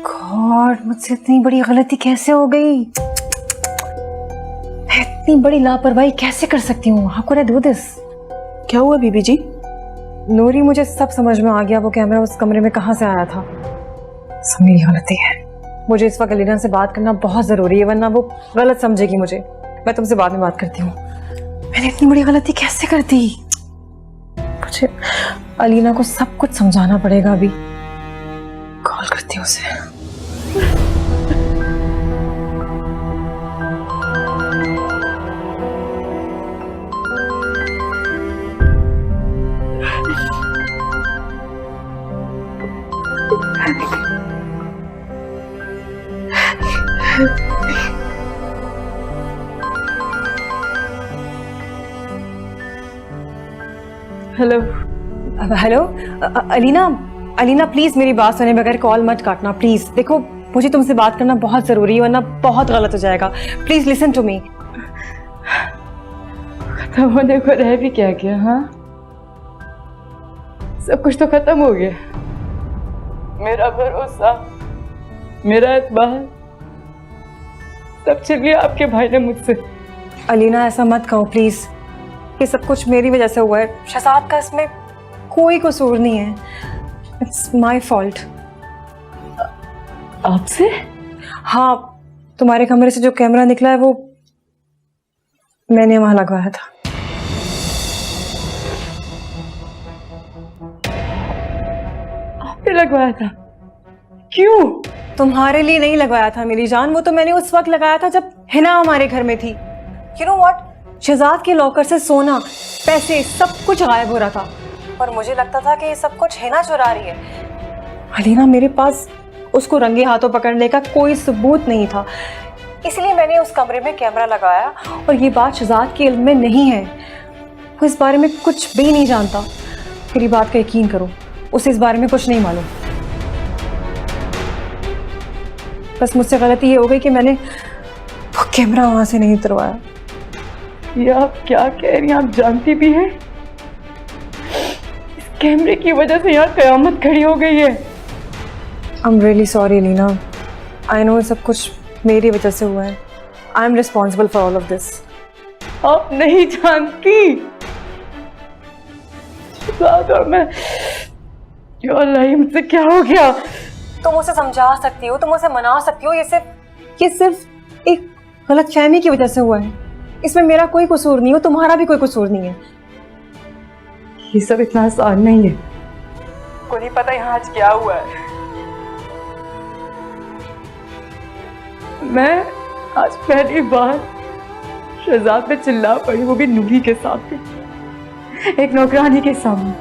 God, मुझसे इतनी बड़ी गलती कैसे हो गई? मैं इतनी बड़ी लापरवाही कैसे कर सकती हूँ? How could I do this? क्या हुआ बीबी जी? नूरी, मुझे सब समझ में आ गया। वो कैमरा उस कमरे में कहाँ से आया था। सब मेरी गलती है। मुझे इस वक्त अलीना से बात करना बहुत जरूरी है, वरना वो गलत समझेगी मुझे। मैं तुमसे बाद में बात करती हूँ। मैंने इतनी बड़ी गलती कैसे कर दी? मुझे अलीना को सब कुछ समझाना पड़ेगा। अभी कॉल करती हूँ उसे। Hello hello Alina, Alina please मेरी बात सुने बगैर कॉल मत काटना प्लीज। देखो, मुझे तुमसे बात करना बहुत जरूरी है, वरना बहुत गलत हो जाएगा। Please listen to me. खत्म होने को रह भी क्या गया? हाँ, सब कुछ तो खत्म हो गया। मेरा भरोसा, मेरा एतबार सब छिन लिया आपके भाई ने मुझसे। अलीना ऐसा मत कहो प्लीज। ये सब कुछ मेरी वजह से हुआ है। शहजाद का इसमें कोई कसूर नहीं है। It's my fault. आपसे? हाँ, तुम्हारे कमरे से जो कैमरा निकला है वो मैंने वहां लगवाया था। आपने लगवाया था? क्यों? तुम्हारे लिए नहीं लगवाया था मेरी जान, वो तो मैंने उस वक्त लगाया था जब हिना हमारे घर में थी। यू नो व्हाट, शहजाद के लॉकर से सोना, पैसे, सब कुछ गायब हो रहा था और मुझे लगता था कि ये सब कुछ हिना चुरा रही है। अलीना, मेरे पास उसको रंगे हाथों पकड़ने का कोई सबूत नहीं था, इसलिए मैंने उस कमरे में कैमरा लगाया। और ये बात शहजाद के इल्म में नहीं है, वो इस बारे में कुछ भी नहीं जानता। मेरी बात का यकीन करो, उसे इस बारे में कुछ नहीं मालूम। बस मुझसे गलती ये हो गई कि मैंने वो कैमरा वहां से नहीं उतरवाया। ये आप क्या कह रही हैं? आप जानती भी हैं इस कैमरे की वजह से यहाँ कयामत खड़ी हो गई है। I am really sorry Leena. I know सब कुछ मेरी वजह से हुआ है। I am responsible for all of this. आप नहीं जानती और मैं, या अल्लाह, ये मुझसे क्या हो गया? तुम उसे समझा सकती हो, तुम उसे मना सकती हो। ये सिर्फ एक गलतफहमी की वजह से हुआ है। इसमें मेरा कोई कसूर नहीं हो, तुम्हारा भी कोई कसूर नहीं है। ये सब इतना आसान नहीं है। को नहीं पता यहाँ आज क्या हुआ है। मैं आज पहली बार शहजाद पे चिल्ला पड़ी, वो भी नूरी के सामने, एक नौकरानी के सामने।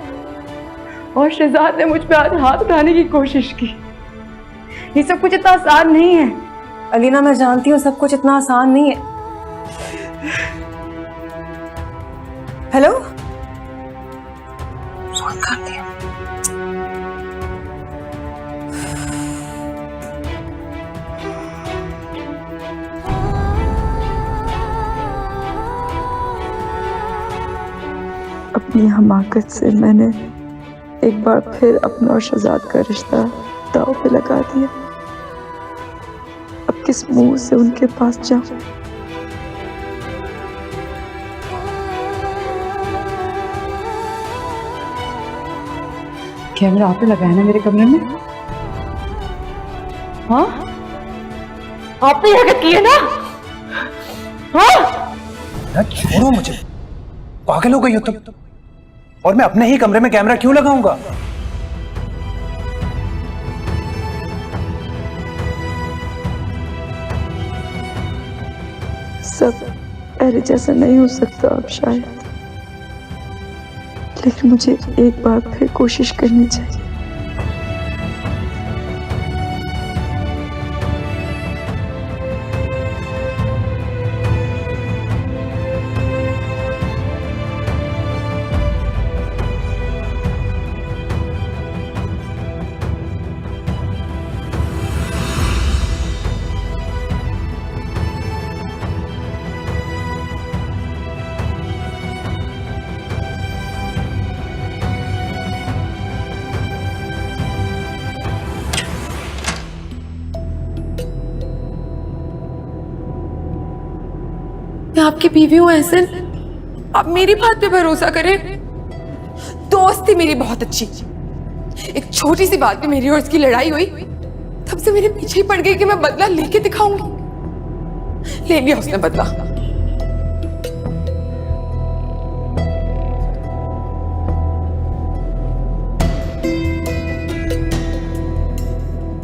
और शहजाद ने मुझ पे आज हाथ उठाने की कोशिश की। ये सब कुछ इतना आसान नहीं है। अलीना, मैं जानती हूँ सब कुछ इतना आसान नहीं है। हेलो, फोन कर दिया। अपनी हमाकत से मैंने एक बार फिर अपना और शहजाद का रिश्ता दांव पे लगा दिया। अब किस मुंह से उनके पास जाऊं? कैमरा आपने लगाया ना मेरे कमरे में? हाँ, आपने ये हरकत की है ना? हाँ, छोड़ो मुझे, पागल हो गई हो तुम। और मैं अपने ही कमरे में कैमरा क्यों लगाऊंगा? सब पहले जैसा नहीं हो सकता अब शायद, लेकिन मुझे एक बार फिर कोशिश करनी चाहिए। आपकी बीवी हूँ एहसन, आप मेरी बात पे भरोसा करें। दोस्त थी मेरी बहुत अच्छी, एक छोटी सी बात पे मेरी और उसकी लड़ाई हुई, तब से मेरे पीछे ही पड़ गई कि मैं बदला लेके दिखाऊंगी। ले लिया उसने बदला।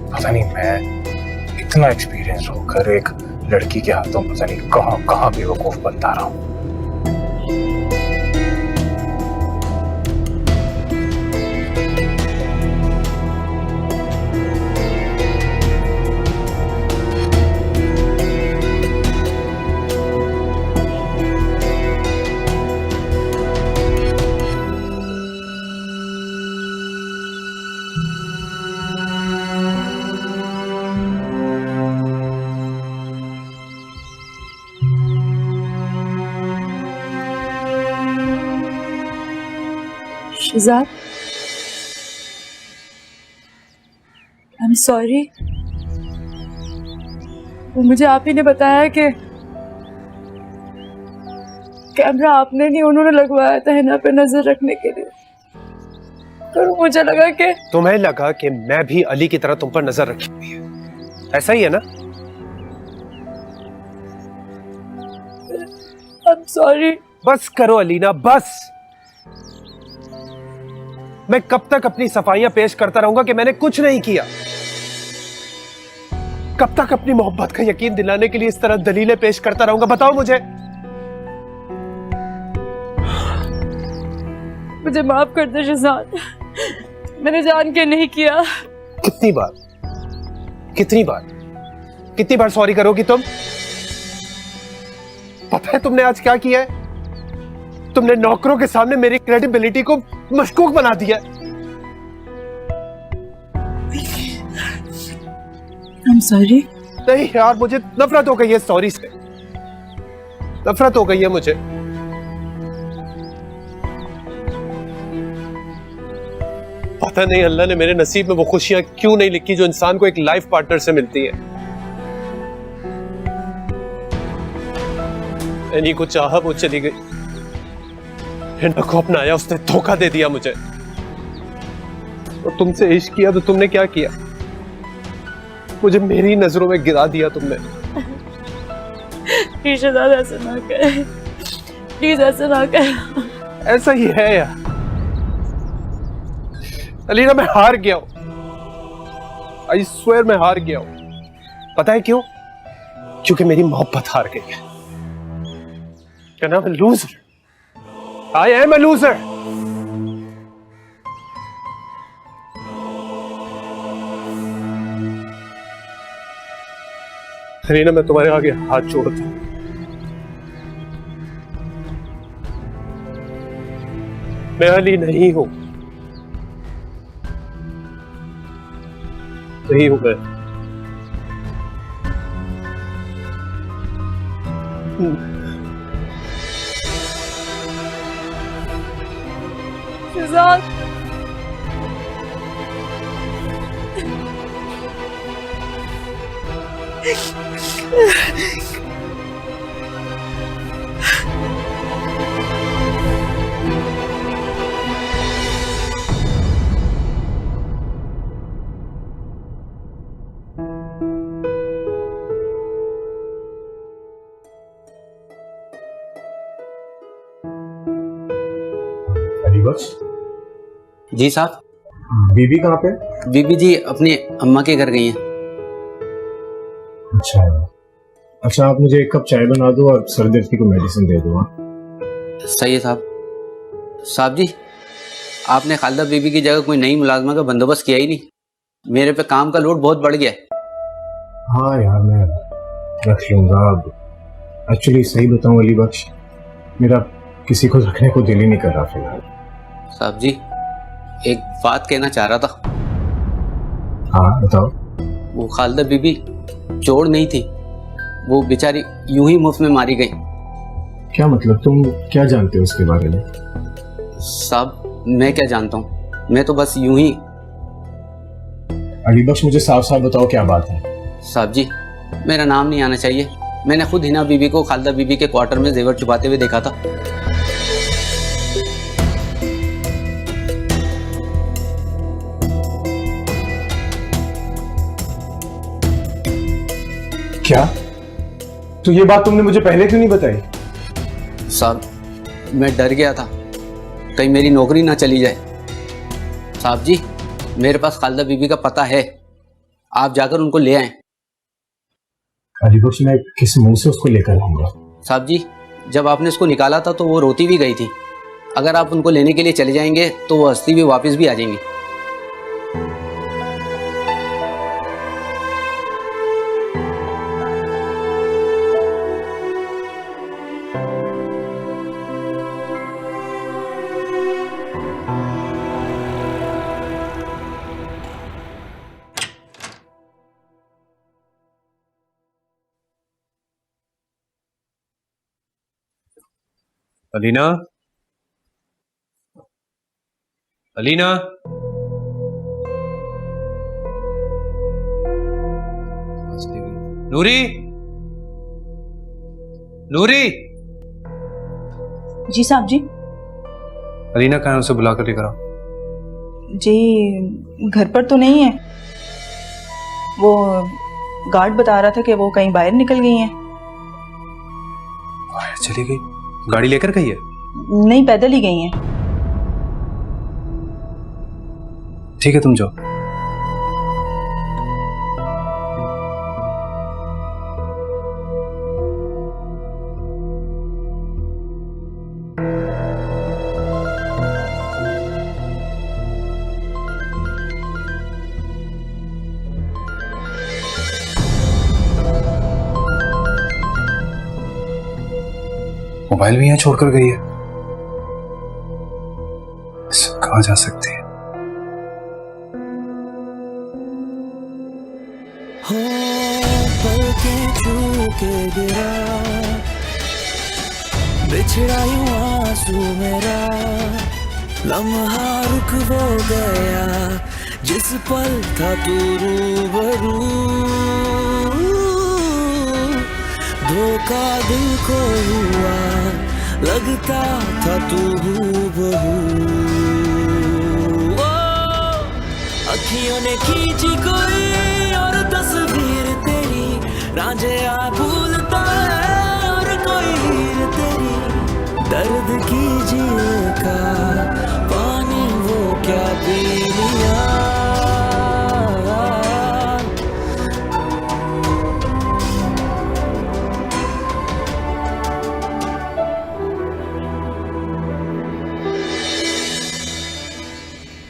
पता नहीं मैं इतना एक्सपीरियंस होकर एक लड़की के हाथों पता नहीं कहाँ कहाँ बेवकूफ बनता रहा हूँ। Shahzad, I am sorry. वो मुझे आप ही ने बताया कि कैमरा आपने नहीं उन्होंने लगवाया था हिना पे नजर रखने के लिए। पर मुझे लगा कि तुम्हें लगा कि मैं भी अली की तरह तुम पर नजर रखी हुई है, ऐसा ही है ना? आई एम सॉरी। बस करो अलीना, बस। मैं कब तक अपनी सफाइयां पेश करता रहूंगा कि मैंने कुछ नहीं किया? कब तक अपनी मोहब्बत का यकीन दिलाने के लिए इस तरह दलीलें पेश करता रहूंगा? बताओ मुझे। मुझे माफ कर दे शहजाद, मैंने जान के नहीं किया। कितनी बार कितनी बार कितनी बार सॉरी करोगी तुम? पता है तुमने आज क्या किया है? तुमने नौकरों के सामने मेरी क्रेडिबिलिटी को मशकूक बना दिया। I'm sorry। नहीं यार, मुझे नफरत हो गई है सॉरी से, नफरत हो गई है मुझे। पता नहीं अल्लाह ने मेरे नसीब में वो खुशियां क्यों नहीं लिखी जो इंसान को एक लाइफ पार्टनर से मिलती है। इन्हीं को चाहा, वो चली गई। हिना को अपनाया, उसने धोखा दे दिया मुझे। और तुमसे इश्क किया तो तुमने क्या किया? मुझे मेरी नजरों में गिरा दिया तुमने। प्लीज ऐसे ना कर, प्लीज ऐसे ना कर। ऐसा ही है यार अलीना, मैं हार गया हूं। आई स्वेयर मैं हार गया हूं। पता है क्यों? क्योंकि मेरी मोहब्बत हार गई है। क्या नाम है? Loser. I am a loser। Reena, मैं तुम्हारे आगे हाथ जोड़ता हूं। मैं अली नहीं हूं, नहीं हूं मैं। शहजाद, जी साहब। बीबी कहाँ पे? बीबी जी अपनी अम्मा के घर गई हैं। अच्छा अच्छा, आप मुझे एक कप चाय बना दो और सर दर्द की को मेडिसिन दे दो। सही है साहब। साहब जी, आपने खालिदा बीबी की जगह कोई नई मुलाजमा का बंदोबस्त किया ही नहीं। मेरे पे काम का लोड बहुत बढ़ गया है। हाँ यार, मैं रख लूंगा। अब एक्चुअली सही बताऊं अली बख्श, मेरा किसी को रखने को दिल ही नहीं कर रहा फिलहाल। साहब जी, एक बात कहना चाह रहा था। हाँ बताओ। वो खालिदा बीबी चोर नहीं थी, वो बेचारी यूं ही मुफ्त में मारी गई। क्या मतलब? तुम क्या जानते हो उसके बारे में? साहब, मैं क्या जानता हूँ, मैं तो बस यूं ही। अली बख्श, मुझे साफ साफ बताओ क्या बात है। साहब जी, मेरा नाम नहीं आना चाहिए, मैंने खुद हिना बीबी को खालदा बीबी के क्वार्टर में जेवर छुपाते हुए देखा था। क्या? तो ये बात तुमने मुझे पहले क्यों नहीं बताई? साहब, मैं डर गया था कहीं मेरी नौकरी ना चली जाए। साहब जी, मेरे पास खालदा बीबी का पता है, आप जाकर उनको ले आए। अली बख्श, मैं किस मुंह से उसको लेकर आऊंगा? साहब जी, जब आपने उसको निकाला था तो वो रोती भी गई थी। अगर आप उनको लेने के लिए चले जाएंगे तो वो हंसती भी वापस भी आ जाएंगी। अलीना, अलीना, नूरी, नूरी। जी साहब जी। अलीना कहाँ है? उसे बुला कर लेकर आओ। जी घर पर तो नहीं है, वो गार्ड बता रहा था कि वो कहीं बाहर निकल गई हैं। चली गई? गाड़ी लेकर गई है? नहीं, पैदल ही गई हैं। ठीक है, तुम जाओ। मोबाइल भी यहाँ छोड़कर गई है। कहाँ जा सकती है? हो पलकें छू के गिरा, बिछड़ा यूं आंसू मेरा, लम्हा रुक वो गया जिस पल था तू रूबरू, धोखा दिल को हुआ लगता था तू हूबहू। अखियों ने खींची कोई और तस्वीर तेरी, रांझे आ भूलता है और कोई हीर तेरी, दर्द कीजिए का पानी वो क्या पी लिया।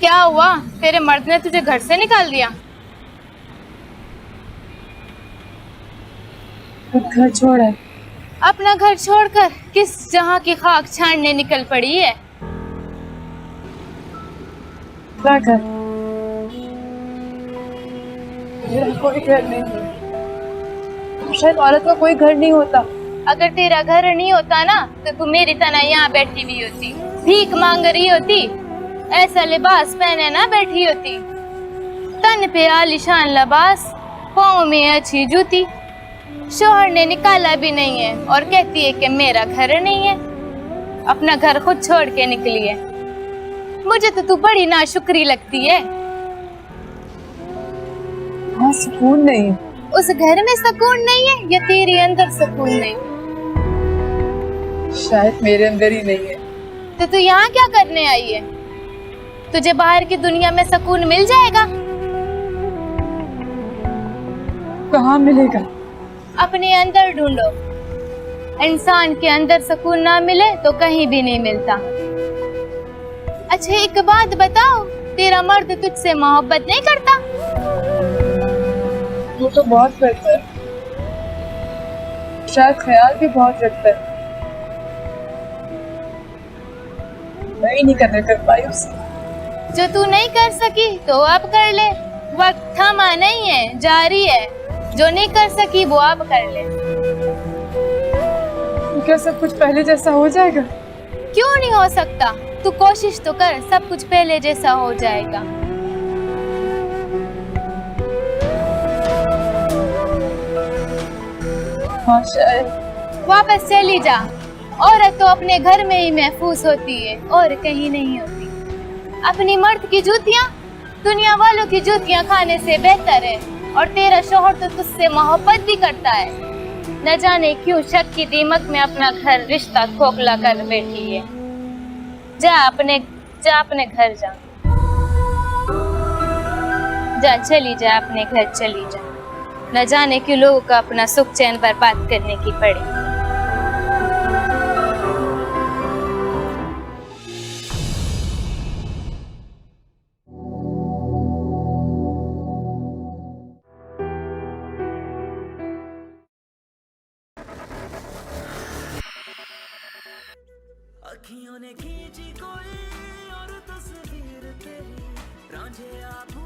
क्या हुआ? तेरे मर्द ने तुझे घर से निकाल दिया? घर छोड़ा है। अपना घर छोड़कर किस जहां की खाक छानने निकल पड़ी है? क्या घर? मेरा कोई घर नहीं है। शायद औरत का कोई घर नहीं होता। अगर तेरा घर नहीं होता ना तो तू मेरी तरह यहाँ बैठी हुई होती, भीख मांग रही होती, ऐसा लिबास पहने ना बैठी होती, तन पे आलीशान लिबास, पाँव में अच्छी जूती। शोहर ने निकाला भी नहीं है और कहती है कि मेरा घर नहीं है, अपना घर खुद छोड़ के निकली है। मुझे तो तू बड़ी नाशुक्री लगती है। हाँ, सुकून नहीं है। उस घर में सुकून नहीं है या तेरे अंदर सुकून नहीं? शायद मेरे अंदर ही नहीं है। तो तू यहाँ क्या करने आई है? तुझे बाहर की दुनिया में सुकून मिल जाएगा? कहाँ मिलेगा? अपने अंदर ढूंढो। इंसान के अंदर सुकून ना मिले तो कहीं भी नहीं मिलता। अच्छा एक बात बताओ, तेरा मर्द तुझसे मोहब्बत नहीं करता? वो तो बहुत करता है, शायद ख्याल भी बहुत रखता है। मैं ही नहीं कर पाई उसे। जो तू नहीं कर सकी तो अब कर ले, वक्त थमा नहीं है, जारी है। जो नहीं कर सकी वो अब कर ले। क्या सब कुछ पहले जैसा हो जाएगा? क्यों नहीं हो सकता? तू कोशिश तो कर, सब कुछ पहले जैसा हो जाएगा। हाँ शायद। वापस चली जा। औरत तो अपने घर में ही महफूज होती है और कहीं नहीं होती। अपनी मर्द की जूतियां दुनिया वालों की जूतियां खाने से बेहतर है। और तेरा शौहर तो तुझसे मोहब्बत भी करता है। न जाने क्यों शक की दीमक में अपना घर रिश्ता खोखला कर बैठी है। जा अपने घर जा। जा चली जा अपने घर चली जा। न जाने क्यों लोगों का अपना सुख चैन बर्बाद करने की पड़ी। अखियों ने खींची कोई और तस्वीर तेरी रांझे आप